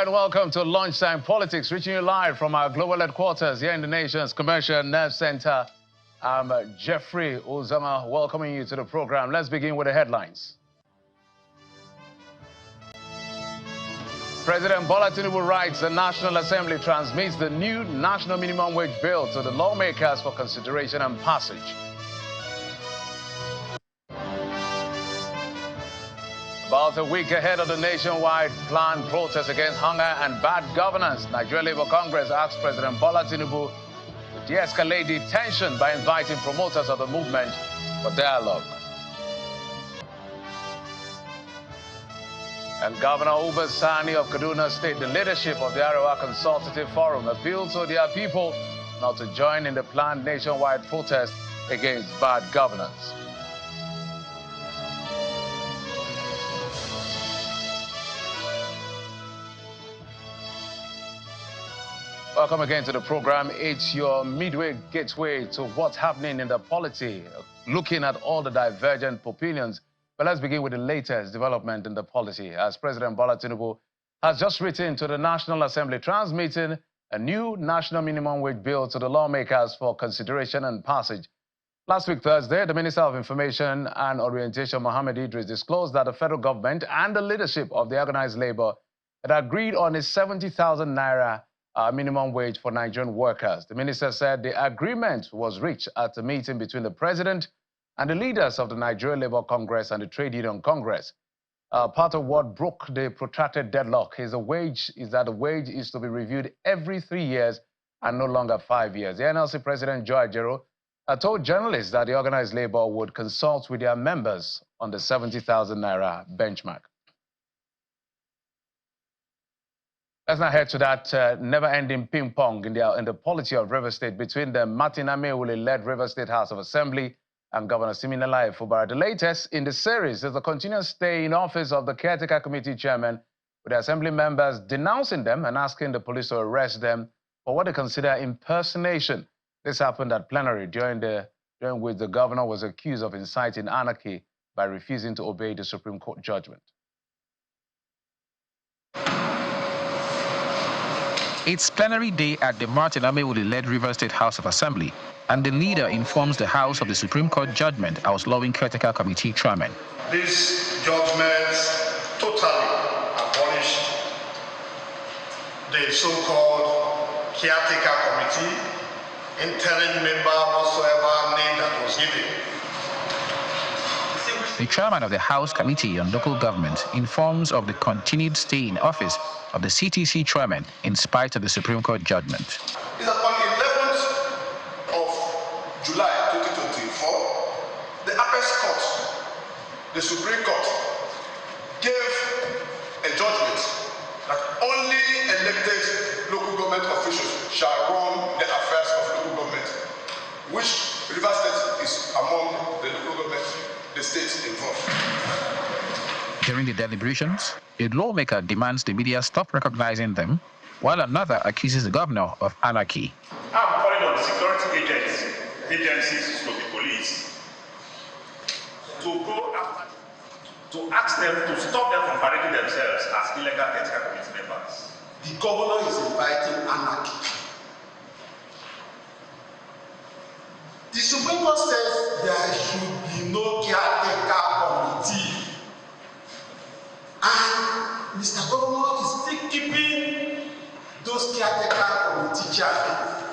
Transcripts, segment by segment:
and welcome to Lunchtime Politics, reaching you live from our global headquarters here in the nation's commercial nerve center. I'm Jeffrey Uzama, welcoming you to the program. Let's begin with the headlines. President Bola Tinubu writes the National Assembly transmits the new national minimum wage bill to the lawmakers for consideration and passage. About a week ahead of the nationwide planned protest against hunger and bad governance, Nigeria Labour Congress asked President Bola Tinubu to de-escalate the tension by inviting promoters of the movement for dialogue. And Governor Uba Sani of Kaduna State, the leadership of the Arewa Consultative Forum, appealed to their people not to join in the planned nationwide protest against bad governance. Welcome again to the program. It's your midway gateway to what's happening in the polity, looking at all the divergent opinions. But let's begin with the latest development in the polity, as President Bola Tinubu has just written to the National Assembly transmitting a new national minimum wage bill to the lawmakers for consideration and passage. Last week, Thursday, the Minister of Information and Orientation, Mohammed Idris, disclosed that the federal government and the leadership of the organized labor had agreed on a 70,000 naira minimum wage for Nigerian workers. The minister said the agreement was reached at a meeting between the president and the leaders of the Nigeria Labour Congress and the Trade Union Congress. Part of what broke the protracted deadlock is that the wage is to be reviewed every 3 years and no longer 5 years. The NLC President Joe Ajero told journalists that the organized labor would consult with their members on the 70,000 naira benchmark. Let's now head to that never-ending ping-pong in the polity of Rivers State between the Martin Amaewhule-led Rivers State House of Assembly and Governor Siminalayi Fubara. The latest in the series is the continuous stay in office of the Caretaker Committee chairman, with the Assembly members denouncing them and asking the police to arrest them for what they consider impersonation. This happened at plenary during which the governor was accused of inciting anarchy by refusing to obey the Supreme Court judgment. It's plenary day at the Martin Amaewhule-led Rivers State House of Assembly, and the leader informs the House of the Supreme Court judgment outlawing Caretaker Committee chairman. These judgments totally abolished the so-called Caretaker Committee, interim member whatsoever name that was given. The chairman of the House Committee on Local Government informs of the continued stay in office of the CTC chairman in spite of the Supreme Court judgment. It's on 11th of July 2024, the Apex Court, the Supreme Court, gave a judgment that only elected local government officials shall run the affairs of local government, which Rivers State is among the local government, the states involved. During the deliberations, a lawmaker demands the media stop recognizing them, while another accuses the governor of anarchy. I'm calling on the security agencies to the police to go after, to ask them to stop them from parading themselves as illegal Caretaker Committee members. The governor is inviting anarchy. The Supreme Court says there should be no Caretaker Committee. And Mr. Governor is still keeping those Caretaker Committee chairmen.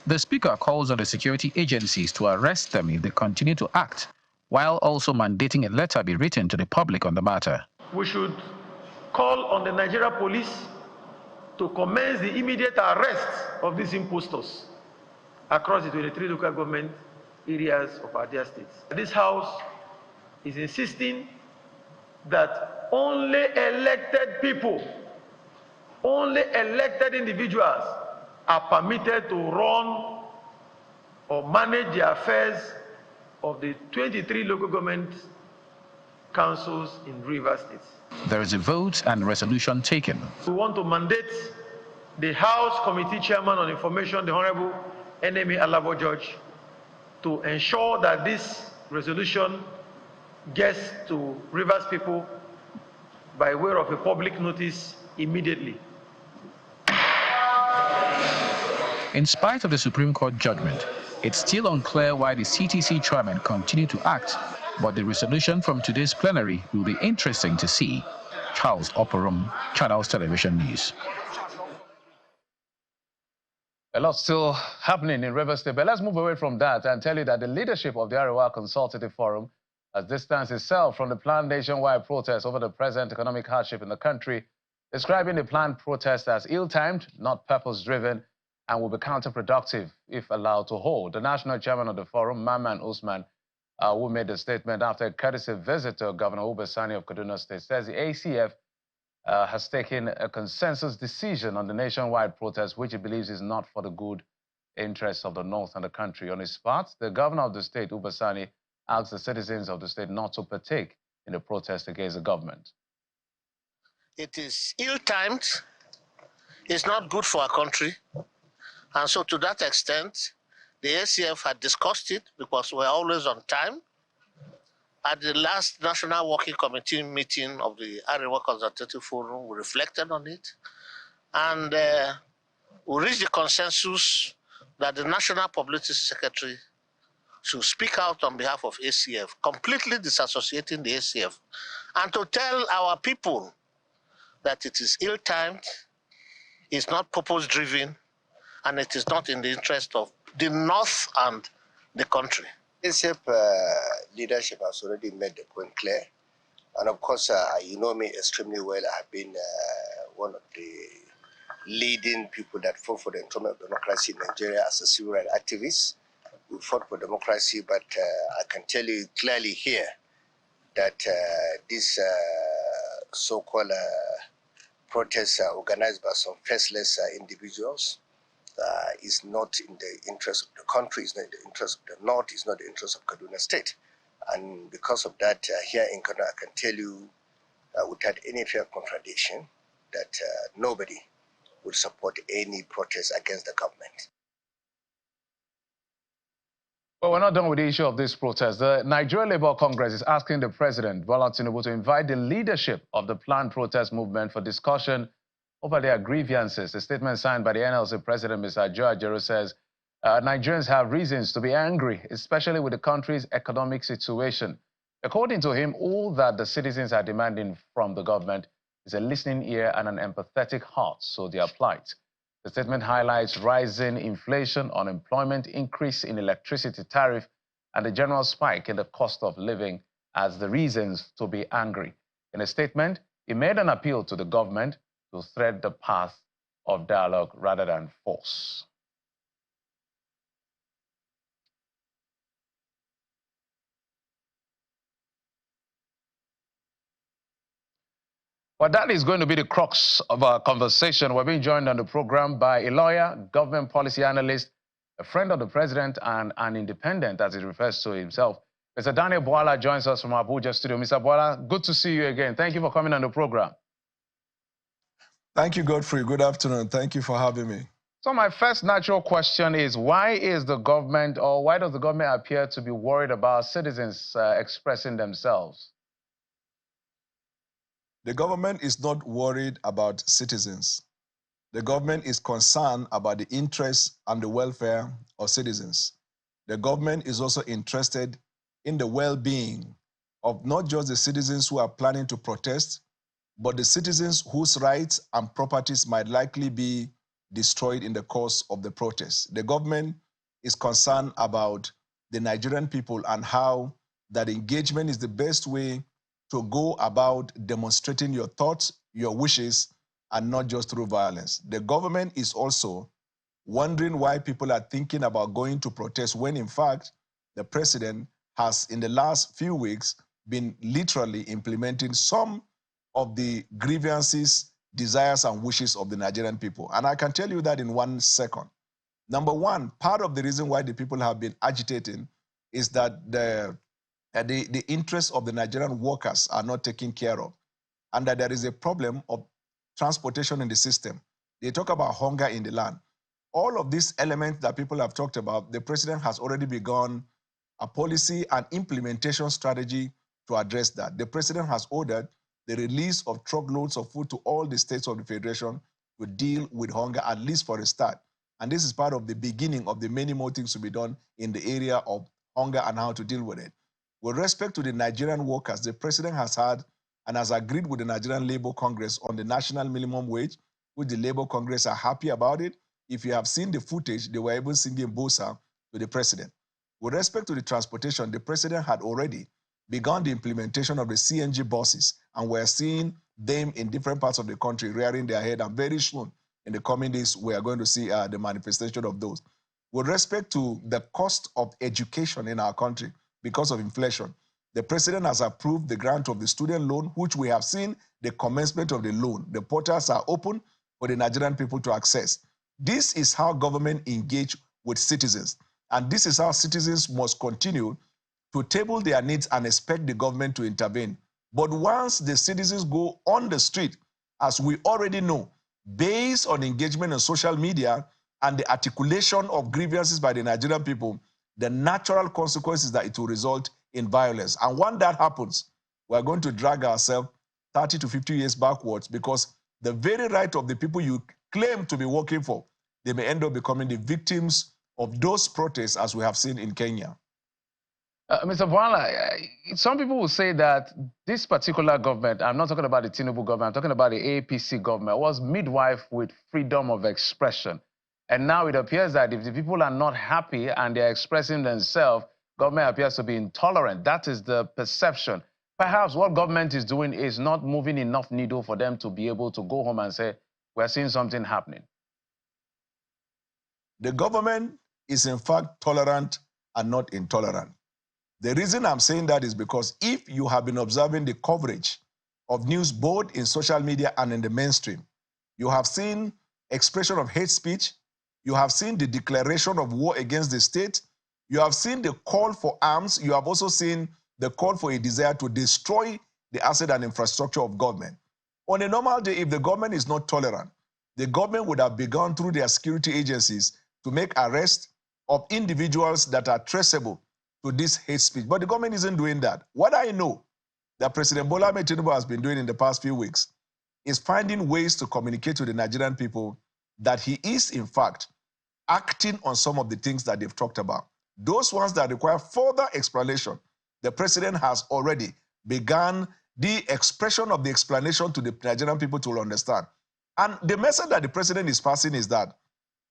The Speaker calls on the security agencies to arrest them if they continue to act, while also mandating a letter be written to the public on the matter. We should call on the Nigeria police to commence the immediate arrest of these impostors across the 23 local government areas of our dear states. This House is insisting that only elected people, only elected individuals are permitted to run or manage the affairs of the 23 local government councils in Rivers State. There is a vote and resolution taken. We want to mandate the House Committee Chairman on Information, the Honorable NMA Alabo George, to ensure that this resolution gets to Rivers people by way of a public notice immediately. In spite of the Supreme Court judgment, it's still unclear why the CTC chairman continue to act, but the resolution from today's plenary will be interesting to see. Charles Oporum, Channels Television News. A lot still happening in Rivers State, but let's move away from that and tell you that the leadership of the Arewa Consultative Forum has distanced itself from the planned nationwide protest over the present economic hardship in the country, describing the planned protest as ill-timed, not purpose-driven, and will be counterproductive if allowed to hold. The national chairman of the forum, Maman Usman, who made the statement after a courtesy visit to Governor Uba Sani of Kaduna State, says the ACF has taken a consensus decision on the nationwide protest, which he believes is not for the good interests of the North and the country. On his part, the governor of the state, Uba Sani, asked the citizens of the state not to partake in the protest against the government. It is ill-timed, it's not good for our country, and so to that extent, the ACF had discussed it because we're always on time. At the last National Working Committee meeting of the Arewa Consultative Forum, we reflected on it, and we reached the consensus that the National Publicity Secretary should speak out on behalf of ACF, completely disassociating the ACF, and to tell our people that it is ill-timed, it's not purpose-driven, and it is not in the interest of the North and the country. ACF leadership has already made the point clear. And of course, you know me extremely well. I have been one of the leading people that fought for the internal democracy in Nigeria as a civil rights activist. We fought for democracy, but I can tell you clearly here that this so-called protests organized by some faceless individuals is not in the interest of the country, it's not in the interest of the North, it's not the interest of Kaduna State. And because of that, here in Kaduna, I can tell you without any fear of contradiction that nobody would support any protest against the government. Well, we're not done with the issue of this protest. The Nigeria Labour Congress is asking the President, Bola Tinubu, to invite the leadership of the planned protest movement for discussion over their grievances. A statement signed by the NLC President, Mr. Joe Ajero, says Nigerians have reasons to be angry, especially with the country's economic situation. According to him, all that the citizens are demanding from the government is a listening ear and an empathetic heart, so their plight. The statement highlights rising inflation, unemployment, increase in electricity tariff, and the general spike in the cost of living as the reasons to be angry. In a statement, he made an appeal to the government to thread the path of dialogue rather than force. Well, that is going to be the crux of our conversation. We're being joined on the program by a lawyer, government policy analyst, a friend of the president, and an independent, as he refers to himself. Mr. Daniel Bwala joins us from Abuja studio. Mr. Bwala, good to see you again. Thank you for coming on the program. Thank you, Godfrey. Good afternoon. Thank you for having me. So my first natural question is, why is the government, or why does the government appear to be worried about citizens expressing themselves? The government is not worried about citizens. The government is concerned about the interests and the welfare of citizens. The government is also interested in the well-being of not just the citizens who are planning to protest, but the citizens whose rights and properties might likely be destroyed in the course of the protest. The government is concerned about the Nigerian people and how that engagement is the best way to go about demonstrating your thoughts, your wishes, and not just through violence. The government is also wondering why people are thinking about going to protest when, in fact, the president has, in the last few weeks, been literally implementing some of the grievances, desires, and wishes of the Nigerian people. And I can tell you that in 1 second. Number one, part of the reason why the people have been agitating is that the interests of the Nigerian workers are not taken care of, and that there is a problem of transportation in the system. They talk about hunger in the land. All of these elements that people have talked about, the president has already begun a policy and implementation strategy to address that. The president has ordered the release of truckloads of food to all the states of the Federation to deal with hunger, at least for a start. And this is part of the beginning of the many more things to be done in the area of hunger and how to deal with it. With respect to the Nigerian workers, the president has had and has agreed with the Nigerian Labour Congress on the national minimum wage, which the Labour Congress are happy about it. If you have seen the footage, they were even singing Bosa to the president. With respect to the transportation, the president had already begun the implementation of the CNG buses, and we're seeing them in different parts of the country rearing their head, and very soon, in the coming days, we are going to see the manifestation of those. With respect to the cost of education in our country because of inflation, the president has approved the grant of the student loan, which we have seen the commencement of the loan. The portals are open for the Nigerian people to access. This is how government engage with citizens. And this is how citizens must continue to table their needs and expect the government to intervene. But once the citizens go on the street, as we already know, based on engagement on social media and the articulation of grievances by the Nigerian people, the natural consequence is that it will result in violence. And when that happens, we're going to drag ourselves 30 to 50 years backwards, because the very right of the people you claim to be working for, they may end up becoming the victims of those protests, as we have seen in Kenya. Mr. Bwala, some people will say that this particular government, I'm not talking about the Tinubu government, I'm talking about the APC government, was midwife with freedom of expression. And now it appears that if the people are not happy and they're expressing themselves, government appears to be intolerant. That is the perception. Perhaps what government is doing is not moving enough needle for them to be able to go home and say, we're seeing something happening. The government is in fact tolerant and not intolerant. The reason I'm saying that is because if you have been observing the coverage of news both in social media and in the mainstream, you have seen expression of hate speech, you have seen the declaration of war against the state, you have seen the call for arms, you have also seen the call for a desire to destroy the asset and infrastructure of government. On a normal day, if the government is not tolerant, the government would have begun through their security agencies to make arrests of individuals that are traceable to this hate speech. But the government isn't doing that. What I know that President Bola Ahmed Tinubu has been doing in the past few weeks is finding ways to communicate to the Nigerian people that he is, in fact, acting on some of the things that they've talked about. Those ones that require further explanation, the president has already begun the expression of the explanation to the Nigerian people to understand. And the message that the president is passing is that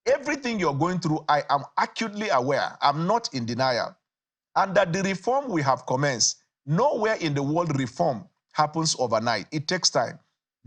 everything you're going through, I am acutely aware, I'm not in denial. And that the reform we have commenced, nowhere in the world reform happens overnight. It takes time.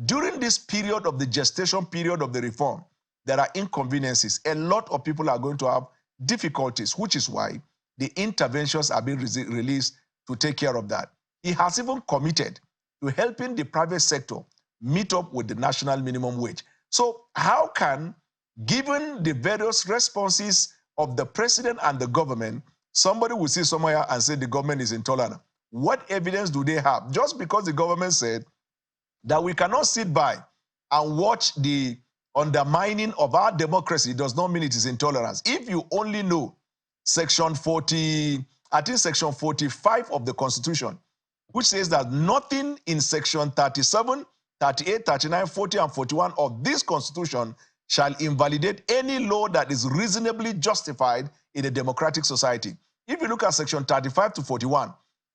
During this period of the gestation period of the reform, there are inconveniences. A lot of people are going to have difficulties, which is why the interventions are being released to take care of that. He has even committed to helping the private sector meet up with the national minimum wage. So how can, given the various responses of the president and the government, somebody will see somewhere and say the government is intolerant? What evidence do they have? Just because the government said that we cannot sit by and watch the undermining of our democracy does not mean it is intolerance. If you only know section 40, I think section 45 of the Constitution, which says that nothing in section 37, 38, 39, 40, and 41 of this Constitution shall invalidate any law that is reasonably justified in a democratic society. If you look at section 35 to 41,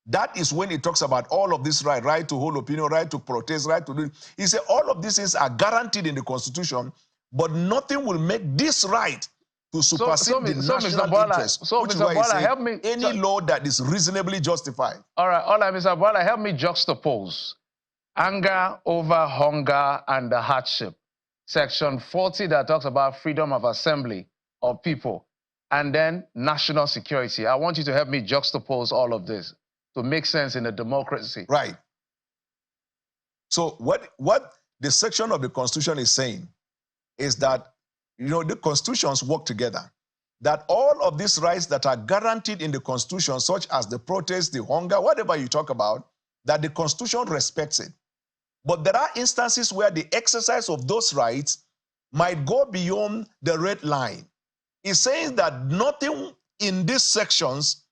that is when it talks about all of this right to hold opinion, right to protest, right to do. He said all of these things are guaranteed in the Constitution, but nothing will make this right to supersede the national interest. Which is why he said any law that is reasonably justified. All right, Mr. Bwala, help me juxtapose anger over hunger and the hardship. Section 40 that talks about freedom of assembly of people, and then national security. I want you to help me juxtapose all of this to make sense in a democracy. Right. So what the section of the Constitution is saying is that, you know, the constitutions work together. That all of these rights that are guaranteed in the Constitution, such as the protest, the hunger, whatever you talk about, that the Constitution respects it. But there are instances where the exercise of those rights might go beyond the red line. It's saying that nothing in these sections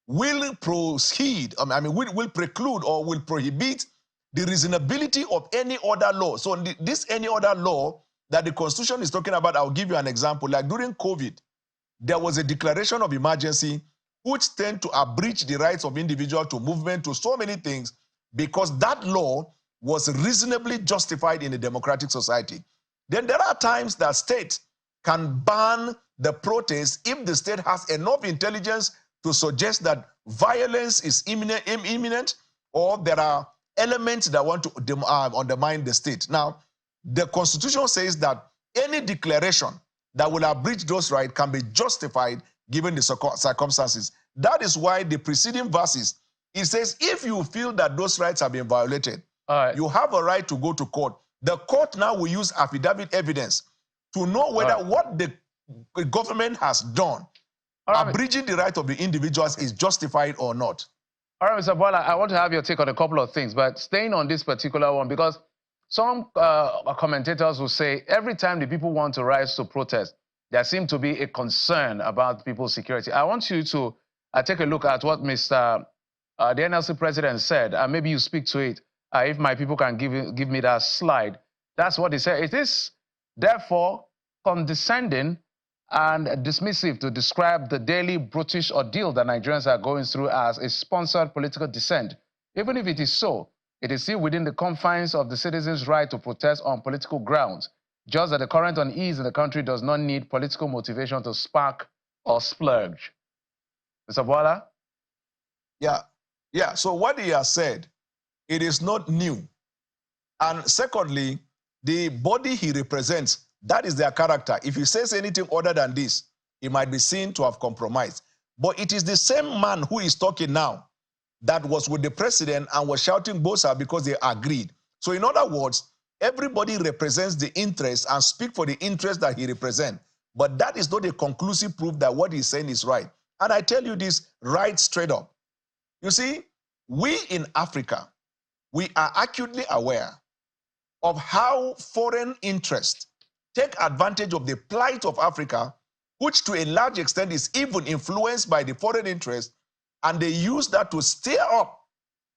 will proceed, will preclude or will prohibit the reasonability of any other law. So this any other law that the Constitution is talking about. I'll give you an example. Like during COVID, there was a declaration of emergency which tend to abridge the rights of individuals to movement, to so many things, because that law was reasonably justified in a democratic society. Then there are times that state can ban the protest if the state has enough intelligence to suggest that violence is imminent, or there are elements that want to undermine the state. Now, the Constitution says that any declaration that will abridge those rights can be justified given the circumstances. That is why the preceding verses, it says, if you feel that those rights have been violated, you have a right to go to court. The court now will use affidavit evidence to know whether what the government has done, abridging the right of the individuals, is justified or not. All right, Mr. Bola, I want to have your take on a couple of things, but staying on this particular one, because some commentators will say every time the people want to rise to protest, there seems to be a concern about people's security. I want you to take a look at what the NLC president said, and maybe you speak to it. If my people can give me that slide. That's what he said. It is, therefore, condescending and dismissive to describe the daily brutish ordeal that Nigerians are going through as a sponsored political dissent. Even if it is so, it is still within the confines of the citizens' right to protest on political grounds, just that the current unease in the country does not need political motivation to spark or splurge. Mr. Bola? Yeah, so what he has said, it is not new. And secondly, the body he represents, that is their character. If he says anything other than this, he might be seen to have compromised. But it is the same man who is talking now that was with the president and was shouting Bosa because they agreed. So in other words, everybody represents the interest and speak for the interest that he represents. But that is not a conclusive proof that what he's saying is right. And I tell you this right straight up. You see, we in Africa, we are acutely aware of how foreign interests take advantage of the plight of Africa, which to a large extent is even influenced by the foreign interest, and they use that to stir up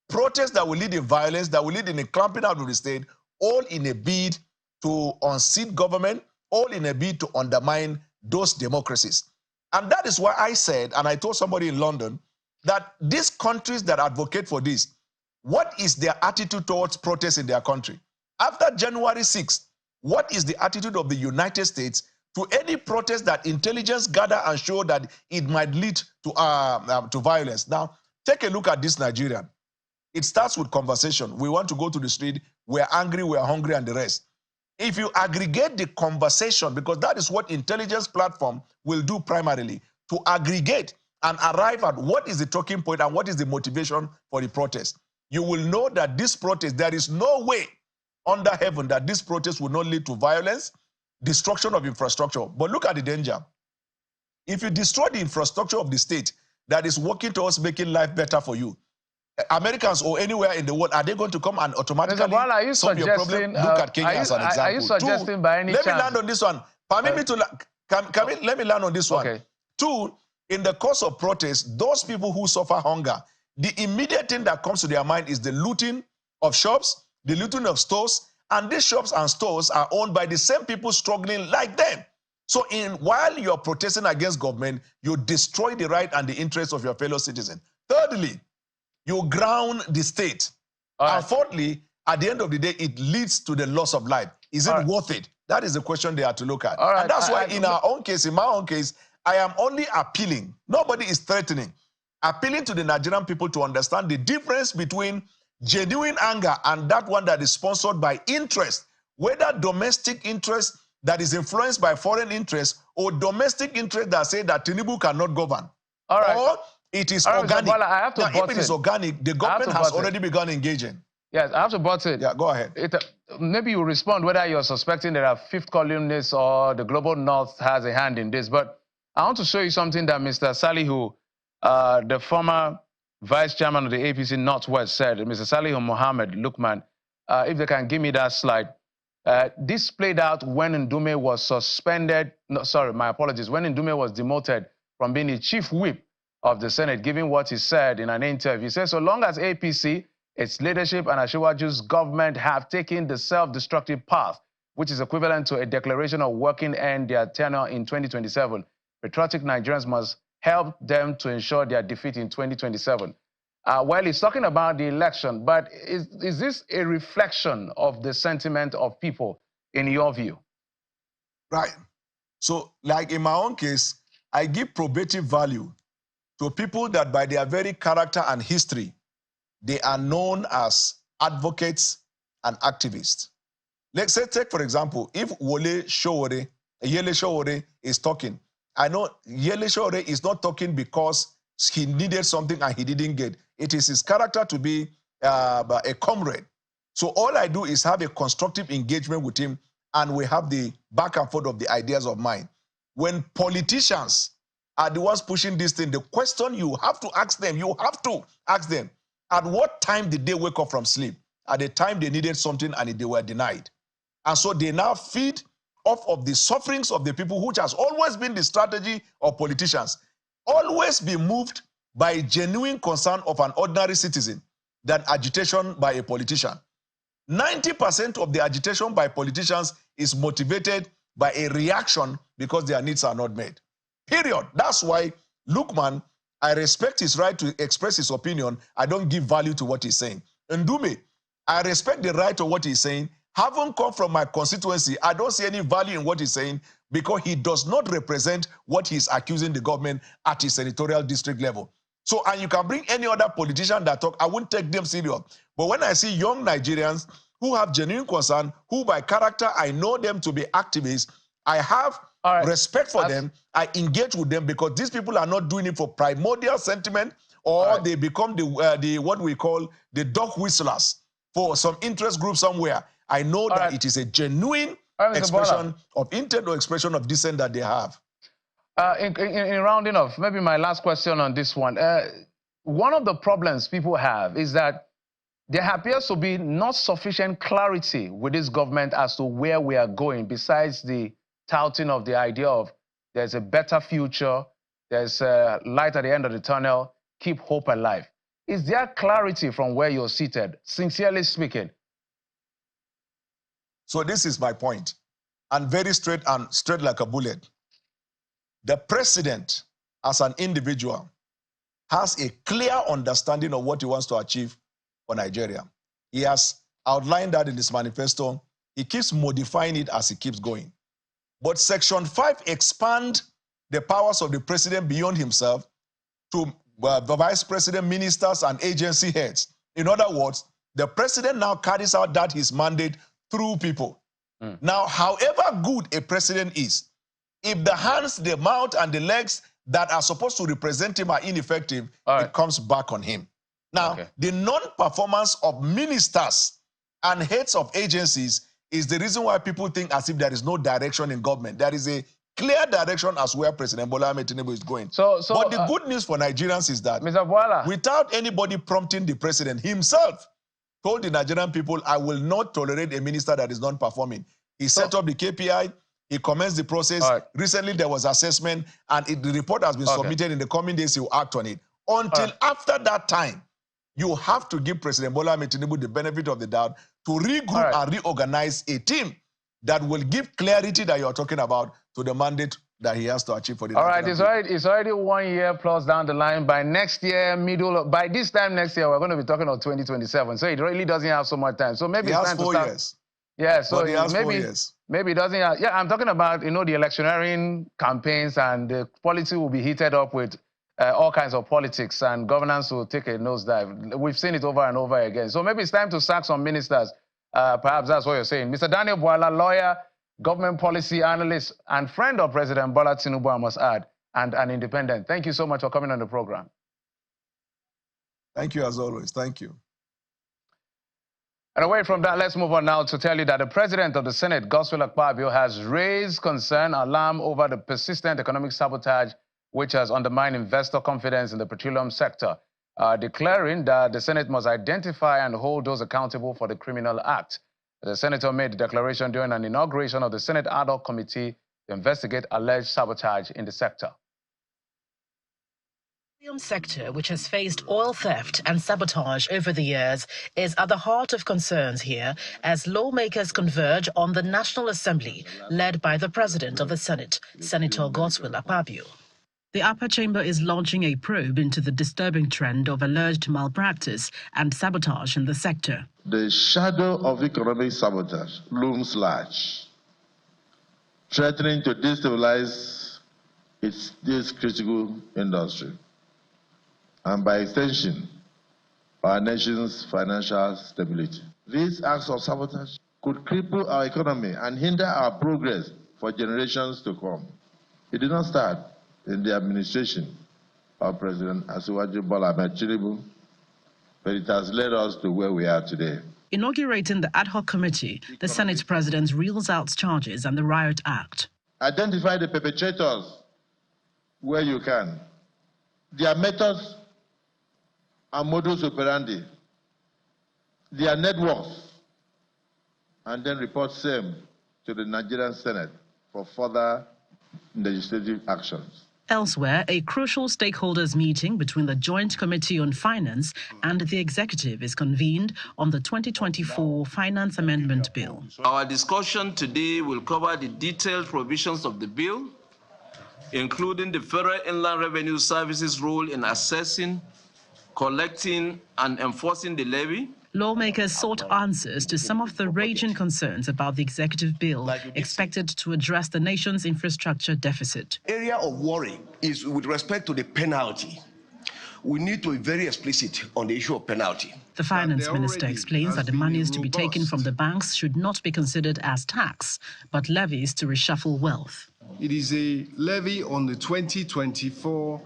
protests that will lead in violence, that will lead in a clamping out of the state, all in a bid to unseat government, all in a bid to undermine those democracies. And that is why I said, and I told somebody in London, that these countries that advocate for this, what is their attitude towards protests in their country? After January 6th, what is the attitude of the United States to any protest that intelligence gather and show that it might lead to violence? Now, take a look at this Nigerian. It starts with conversation. We want to go to the street. We're angry, we're hungry, and the rest. If you aggregate the conversation, because that is what intelligence platform will do primarily, to aggregate and arrive at what is the talking point and what is the motivation for the protest, you will know that this protest, there is no way under heaven that this protest will not lead to violence, destruction of infrastructure. But look at the danger. If you destroy the infrastructure of the state that is working towards making life better for you, Americans or anywhere in the world, are they going to come and automatically solve your problem? Look at Kenya as an example. Are you suggesting by any chance? Let me land on this one. Permit me to, let me land on this one. Okay. Two, in the course of protest, those people who suffer hunger, the immediate thing that comes to their mind is the looting of shops, the looting of stores, and these shops and stores are owned by the same people struggling like them. So while you're protesting against government, you destroy the right and the interests of your fellow citizen. Thirdly, you ground the state. And fourthly, at the end of the day, it leads to the loss of life. Is it worth it? That is the question they have to look at. And that's why in our own case, in my own case, I am only appealing. Nobody is threatening. Appealing to the Nigerian people to understand the difference between genuine anger and that one that is sponsored by interest, whether domestic interest that is influenced by foreign interest or domestic interest that say that Tinubu cannot govern. Or it is organic. Well, I have to now, if it is organic, the government has already begun engaging. Yes, I have to butt it. Yeah, go ahead. Maybe you respond whether you're suspecting there are fifth columnists or the global north has a hand in this. But I want to show you something that Mr. Salihu, the former vice chairman of the APC Northwest, said. Mr. Salihu Mohammed Lukman, if they can give me that slide. This played out when Ndume was suspended. No, sorry, my apologies. When Ndume was demoted from being the chief whip of the Senate, given what he said in an interview. He said, so long as APC, its leadership, and Ashiwaju's government have taken the self-destructive path, which is equivalent to a declaration of working end their tenure in 2027. Patriotic Nigerians must help them to ensure their defeat in 2027. Well, he's talking about the election, but is this a reflection of the sentiment of people, in your view? Right. So, like in my own case, I give probative value to people that by their very character and history, they are known as advocates and activists. Let's say, take for example, if Yele Sowore is talking, I know Yele Sowore is not talking because he needed something and he didn't get. It is his character to be a comrade. So all I do is have a constructive engagement with him, and we have the back and forth of the ideas of mine. When politicians are the ones pushing this thing, the question you have to ask them, at what time did they wake up from sleep? At the time they needed something and they were denied. And so they now feed off of the sufferings of the people, which has always been the strategy of politicians. Always be moved by genuine concern of an ordinary citizen than agitation by a politician. 90% of the agitation by politicians is motivated by a reaction because their needs are not met. Period. That's why Lukman, I respect his right to express his opinion. I don't give value to what he's saying. Ndume, I respect the right of what he's saying. Having come from my constituency, I don't see any value in what he's saying because he does not represent what he's accusing the government at his senatorial district level. So, and you can bring any other politician that talk, I won't take them serious. But when I see young Nigerians who have genuine concern, who by character I know them to be activists, I have respect for them, I engage with them because these people are not doing it for primordial sentiment or they become the what we call the dog whistlers for some interest group somewhere. I know that it is a genuine expression of intent or expression of dissent that they have. In rounding off, maybe my last question on this one. One of the problems people have is that there appears to be not sufficient clarity with this government as to where we are going, besides the touting of the idea of there's a better future, there's a light at the end of the tunnel, keep hope alive. Is there clarity from where you're seated, sincerely speaking? So this is my point, and very straight like a bullet. The president, as an individual, has a clear understanding of what he wants to achieve for Nigeria. He has outlined that in his manifesto. He keeps modifying it as he keeps going. But Section 5 expands the powers of the president beyond himself to the vice president, ministers, and agency heads. In other words, the president now carries out his mandate through people. Now, however good a president is, if the hands, the mouth, and the legs that are supposed to represent him are ineffective, it comes back on him. Now, the non-performance of ministers and heads of agencies is the reason why people think as if there is no direction in government. There is a clear direction as where President Bola Ahmed Tinubu is going. But the good news for Nigerians is that Mr. Bola, without anybody prompting the president himself, told the Nigerian people, I will not tolerate a minister that is not performing. He set up the KPI, he commenced the process. Recently, there was assessment, and the report has been submitted. In the coming days, he will act on it. Until after that time, you have to give President Bola Ahmed Tinubu the benefit of the doubt to regroup and reorganize a team that will give clarity that you're talking about to the mandate that he has to achieve for the it's already 1 year plus down the line. By next year, by this time next year, we're going to be talking about 2027. So it really doesn't have so much time. So maybe it's time to start. 4 years. Yeah, so but he has 4 years. Maybe it doesn't have, I'm talking about, the electioneering campaigns, and the policy will be heated up with all kinds of politics, and governance will take a nosedive. We've seen it over and over again. So maybe it's time to sack some ministers. Perhaps that's what you're saying. Mr. Daniel Bwala, lawyer, government policy analyst, and friend of President Bola Tinubu, I must add, and an independent. Thank you so much for coming on the program. Thank you, as always. Thank you. And away from that, let's move on now to tell you that the President of the Senate, Godswill Akpabio, has raised concern, alarm over the persistent economic sabotage which has undermined investor confidence in the petroleum sector, declaring that the Senate must identify and hold those accountable for the criminal act. The senator made the declaration during an inauguration of the Senate Ad Hoc Committee to investigate alleged sabotage in the sector. The petroleum sector, which has faced oil theft and sabotage over the years, is at the heart of concerns here as lawmakers converge on the National Assembly, led by the President of the Senate, Senator Godswill Akpabio. The upper chamber is launching a probe into the disturbing trend of alleged malpractice and sabotage in the sector. The shadow of economic sabotage looms large, threatening to destabilize this critical industry, and by extension, our nation's financial stability. These acts of sabotage could cripple our economy and hinder our progress for generations to come. It did not start in the administration of President Asiwaju Bola Ahmed Tinubu, but it has led us to where we are today. Inaugurating the ad hoc committee, the Senate President reels out charges and the Riot Act. Identify the perpetrators where you can, their methods and modus operandi, their networks, and then report same to the Nigerian Senate for further legislative actions. Elsewhere, a crucial stakeholders meeting between the Joint Committee on Finance and the Executive is convened on the 2024 Finance Amendment Bill. Our discussion today will cover the detailed provisions of the bill, including the Federal Inland Revenue Service's role in assessing, collecting, and enforcing the levy. Lawmakers sought answers to some of the raging concerns about the executive bill expected to address the nation's infrastructure deficit. Area of worry is with respect to the penalty. We need to be very explicit on the issue of penalty. The finance minister explains that the monies to be taken from the banks should not be considered as tax, but levies to reshuffle wealth. It is a levy on the 2024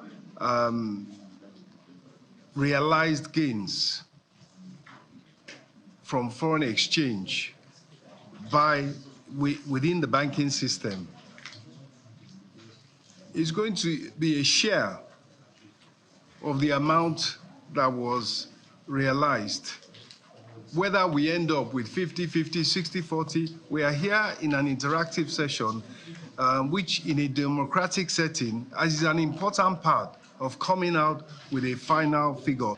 realized gains from foreign exchange within the banking system. It's going to be a share of the amount that was realized. Whether we end up with 50-50, 60-40, we are here in an interactive session which in a democratic setting is an important part of coming out with a final figure.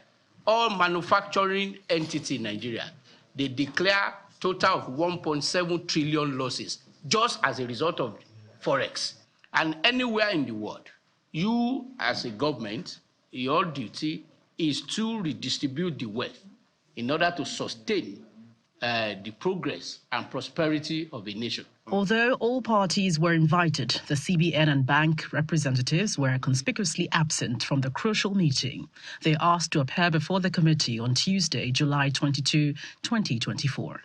All manufacturing entities in Nigeria, they declare total of 1.7 trillion losses just as a result of Forex. And anywhere in the world, you as a government, your duty is to redistribute the wealth in order to sustain the progress and prosperity of a nation. Although all parties were invited, the CBN and bank representatives were conspicuously absent from the crucial meeting. They asked to appear before the committee on Tuesday, July 22, 2024.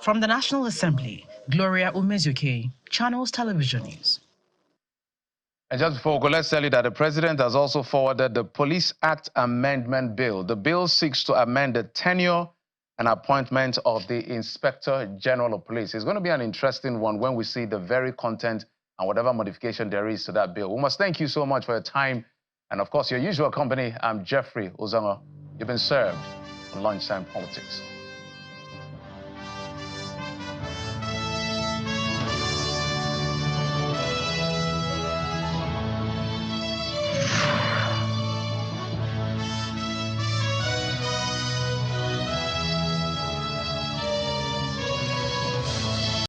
From the National Assembly, Gloria Umezuke, Channels Television News. And just before we go, let's tell you that the President has also forwarded the Police Act Amendment Bill. The bill seeks to amend the tenure and appointment of the Inspector General of Police. It's going to be an interesting one when we see the very content and whatever modification there is to that bill. We must thank you so much for your time. And of course, your usual company, I'm Jeffrey Ozongo. You've been served on Lunchtime Politics.